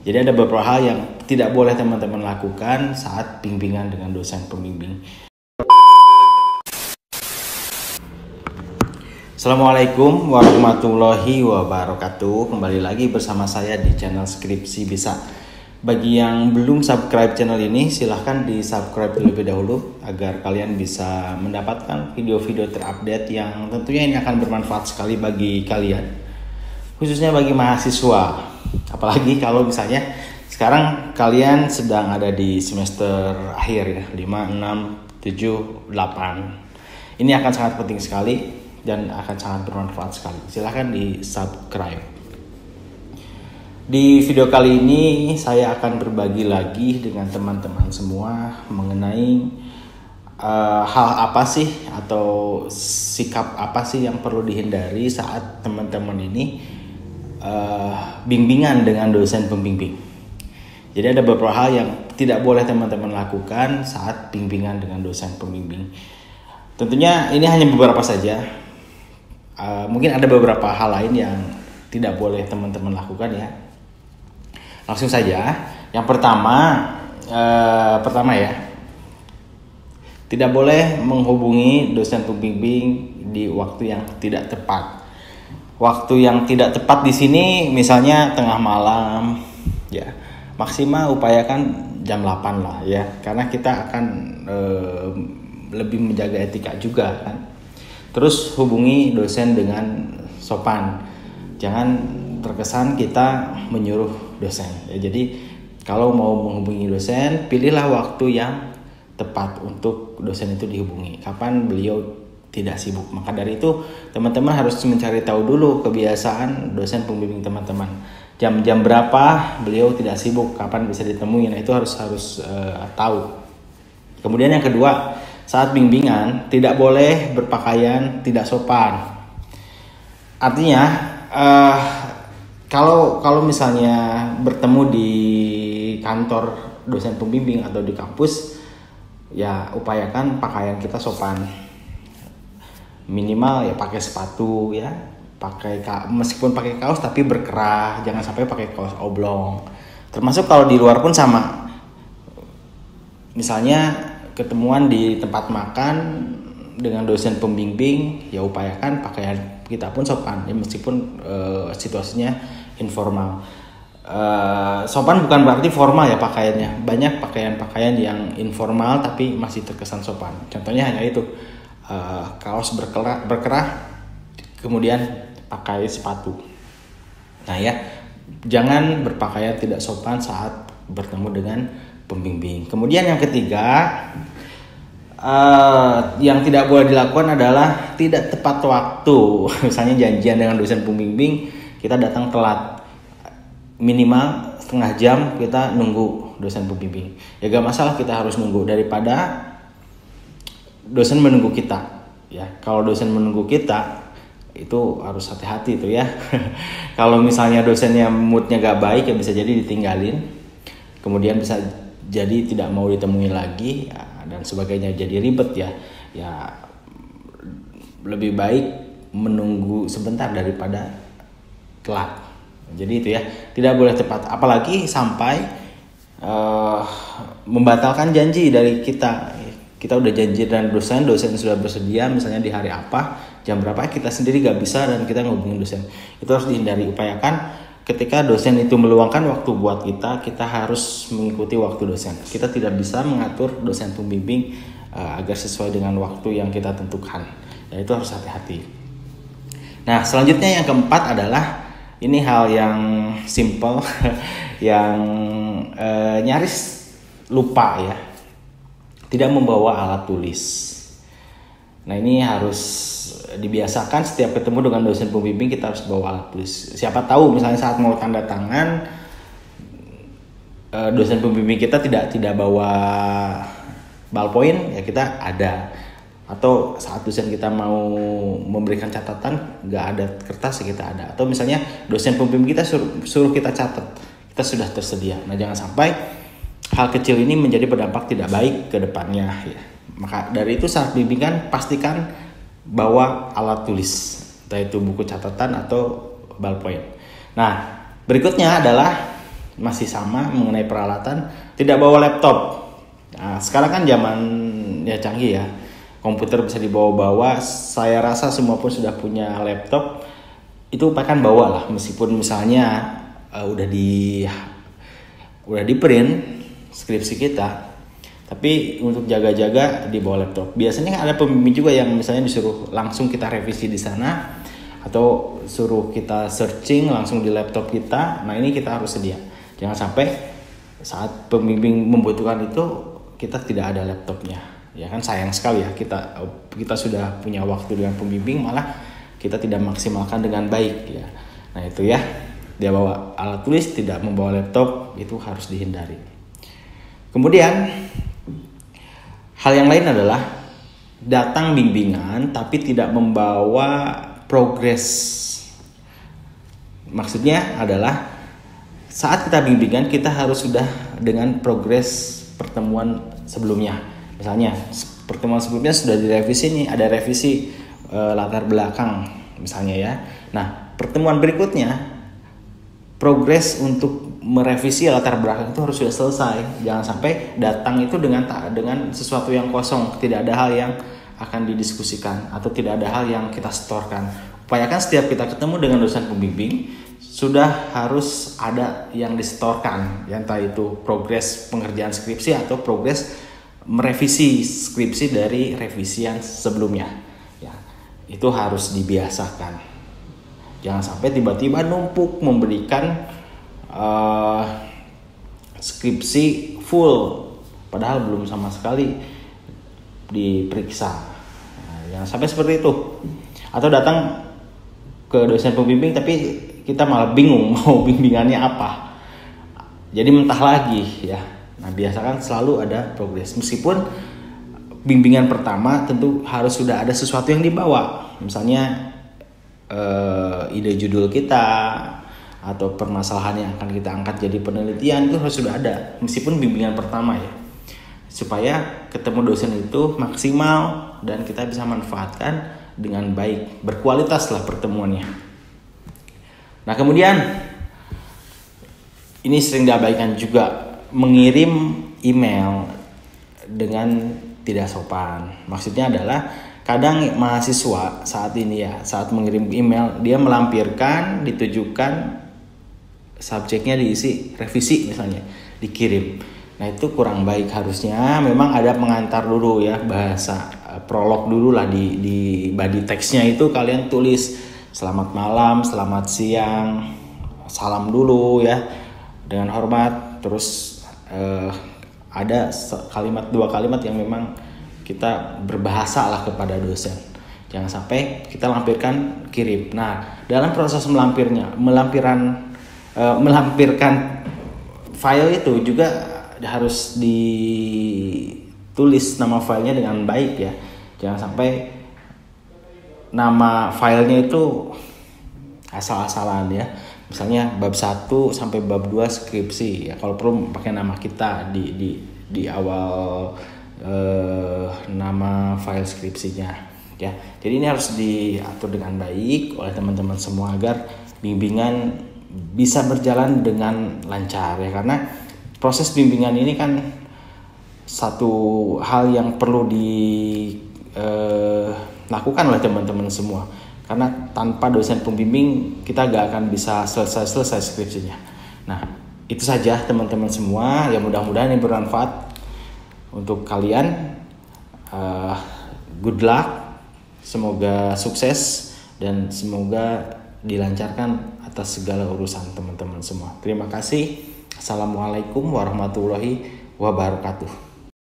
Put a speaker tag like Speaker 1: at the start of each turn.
Speaker 1: Jadi ada beberapa hal yang tidak boleh teman-teman lakukan saat bimbingan dengan dosen pembimbing. Assalamualaikum warahmatullahi wabarakatuh. Kembali lagi bersama saya di channel Skripsi Bisa. Bagi yang belum subscribe channel ini, silahkan di subscribe terlebih dahulu agar kalian bisa mendapatkan video-video terupdate yang tentunya ini akan bermanfaat sekali bagi kalian, khususnya bagi mahasiswa. Apalagi kalau misalnya sekarang kalian sedang ada di semester akhir ya, 5, 6, 7, 8. Ini akan sangat penting sekali dan akan sangat bermanfaat sekali. Silahkan di subscribe. Di video kali ini saya akan berbagi lagi dengan teman-teman semua mengenai hal apa sih atau sikap apa sih yang perlu dihindari saat teman-teman ini bimbingan dengan dosen pembimbing. Jadi ada beberapa hal yang tidak boleh teman-teman lakukan saat bimbingan dengan dosen pembimbing. Tentunya ini hanya beberapa saja. Mungkin ada beberapa hal lain yang tidak boleh teman-teman lakukan ya. Langsung saja. Yang pertama ya, tidak boleh menghubungi dosen pembimbing di waktu yang tidak tepat. Waktu yang tidak tepat di sini misalnya tengah malam ya, maksimal upayakan jam 8 lah ya, karena kita akan lebih menjaga etika juga kan. Terus hubungi dosen dengan sopan, jangan terkesan kita menyuruh dosen ya. Jadi kalau mau menghubungi dosen, pilihlah waktu yang tepat untuk dosen itu dihubungi, kapan beliau tidak sibuk. Maka dari itu teman-teman harus mencari tahu dulu kebiasaan dosen pembimbing teman-teman. Jam-jam berapa beliau tidak sibuk, kapan bisa ditemui. Nah itu harus tahu. Kemudian yang kedua, saat bimbingan tidak boleh berpakaian tidak sopan. Artinya kalau misalnya bertemu di kantor dosen pembimbing atau di kampus, ya upayakan pakaian kita sopan. Minimal ya pakai sepatu ya, meskipun pakai kaos tapi berkerah, jangan sampai pakai kaos oblong. Termasuk kalau di luar pun sama. Misalnya ketemuan di tempat makan dengan dosen pembimbing, ya upayakan pakaian kita pun sopan ya, meskipun situasinya informal. Sopan bukan berarti formal ya pakaiannya. Banyak pakaian-pakaian yang informal tapi masih terkesan sopan. Contohnya hanya itu. Kaos berkerah kemudian pakai sepatu. Nah ya, jangan berpakaian tidak sopan saat bertemu dengan pembimbing. Kemudian yang ketiga, yang tidak boleh dilakukan adalah tidak tepat waktu. Misalnya janjian dengan dosen pembimbing, kita datang telat, minimal setengah jam kita nunggu dosen pembimbing. Ya gak masalah kita harus nunggu daripada dosen menunggu kita ya. Kalau dosen menunggu kita itu harus hati-hati itu ya. Kalau misalnya dosennya moodnya gak baik ya bisa jadi ditinggalin, kemudian bisa jadi tidak mau ditemui lagi ya, dan sebagainya, jadi ribet ya. Ya lebih baik menunggu sebentar daripada telat. Jadi itu ya, tidak boleh tepat, apalagi sampai membatalkan janji dari kita. Kita udah janji dengan dosen sudah bersedia misalnya di hari apa, jam berapa, kita sendiri gak bisa dan kita ngehubungin dosen. Itu harus dihindari. Upayakan ketika dosen itu meluangkan waktu buat kita harus mengikuti waktu dosen. Kita tidak bisa mengatur dosen pembimbing agar sesuai dengan waktu yang kita tentukan. Dan itu harus hati-hati. Nah selanjutnya yang keempat adalah, ini hal yang simple yang nyaris lupa ya, tidak membawa alat tulis. Nah ini harus dibiasakan, setiap ketemu dengan dosen pembimbing kita harus bawa alat tulis. Siapa tahu misalnya saat mau tanda tangan, dosen pembimbing kita tidak bawa ballpoint, ya kita ada. Atau saat dosen kita mau memberikan catatan, nggak ada kertas ya kita ada. Atau misalnya dosen pembimbing kita suruh kita catat, kita sudah tersedia. Nah jangan sampai hal kecil ini menjadi berdampak tidak baik ke depannya ya. Maka dari itu saat bimbingan pastikan bawa alat tulis, entah itu buku catatan atau ballpoint. Nah, berikutnya adalah masih sama mengenai peralatan, tidak bawa laptop. Nah, sekarang kan zaman ya canggih ya, komputer bisa dibawa-bawa. Saya rasa semua pun sudah punya laptop, itu upayakan bawa lah, meskipun misalnya udah di print skripsi kita, tapi untuk jaga-jaga dibawa laptop. Biasanya ada pembimbing juga yang misalnya disuruh langsung kita revisi di sana, atau suruh kita searching langsung di laptop kita. Nah, ini kita harus sedia. Jangan sampai saat pembimbing membutuhkan itu kita tidak ada laptopnya. Ya kan sayang sekali ya, kita sudah punya waktu dengan pembimbing malah kita tidak maksimalkan dengan baik ya. Nah, itu ya. Dia bawa alat tulis, tidak membawa laptop, itu harus dihindari. Kemudian hal yang lain adalah datang bimbingan tapi tidak membawa progres. Maksudnya adalah saat kita bimbingan kita harus sudah dengan progres pertemuan sebelumnya. Misalnya pertemuan sebelumnya sudah direvisi nih, ada revisi latar belakang misalnya ya. Nah, pertemuan berikutnya progres untuk merevisi latar belakang itu harus sudah selesai. Jangan sampai datang itu dengan sesuatu yang kosong, tidak ada hal yang akan didiskusikan atau tidak ada hal yang kita setorkan. Upayakan setiap kita ketemu dengan dosen pembimbing sudah harus ada yang disetorkan, ya, entah itu progres pengerjaan skripsi atau progres merevisi skripsi dari revisi yang sebelumnya. Ya, itu harus dibiasakan. Jangan sampai tiba-tiba numpuk memberikan skripsi full padahal belum sama sekali diperiksa. Jangan sampai seperti itu. Atau datang ke dosen pembimbing tapi kita malah bingung mau bimbingannya apa. Jadi mentah lagi ya. Nah, biasakan selalu ada progres. Meskipun bimbingan pertama tentu harus sudah ada sesuatu yang dibawa. Misalnya ide judul kita atau permasalahan yang akan kita angkat jadi penelitian itu harus sudah ada. Meskipun bimbingan pertama ya. Supaya ketemu dosen itu maksimal dan kita bisa manfaatkan dengan baik, berkualitas lah pertemuannya. Nah, kemudian ini sering diabaikan juga, mengirim email dengan tidak sopan. Maksudnya adalah kadang mahasiswa saat ini ya, saat mengirim email dia melampirkan ditujukan subjeknya diisi revisi misalnya, dikirim. Nah, itu kurang baik. Harusnya memang ada pengantar dulu ya, bahasa prolog dulu lah di body text-nya itu kalian tulis selamat malam, selamat siang, salam dulu ya, dengan hormat. Terus ada dua kalimat yang memang kita berbahasa lah kepada dosen. Jangan sampai kita lampirkan kirim. Nah, dalam proses melampirkan file itu juga harus ditulis nama filenya dengan baik ya. Jangan sampai nama filenya itu asal-asalan ya. Misalnya bab 1 sampai bab 2 skripsi ya, kalau perlu pakai nama kita di awal nama file skripsinya ya. Jadi ini harus diatur dengan baik oleh teman-teman semua agar bimbingan bisa berjalan dengan lancar ya, karena proses bimbingan ini kan satu hal yang perlu dilakukan oleh teman-teman semua. Karena tanpa dosen pembimbing kita gak akan bisa selesai skripsinya. Nah, itu saja teman-teman semua. Ya, mudah-mudahan ini bermanfaat untuk kalian. Good luck. Semoga sukses dan semoga dilancarkan atas segala urusan teman-teman semua. Terima kasih. Assalamualaikum warahmatullahi wabarakatuh.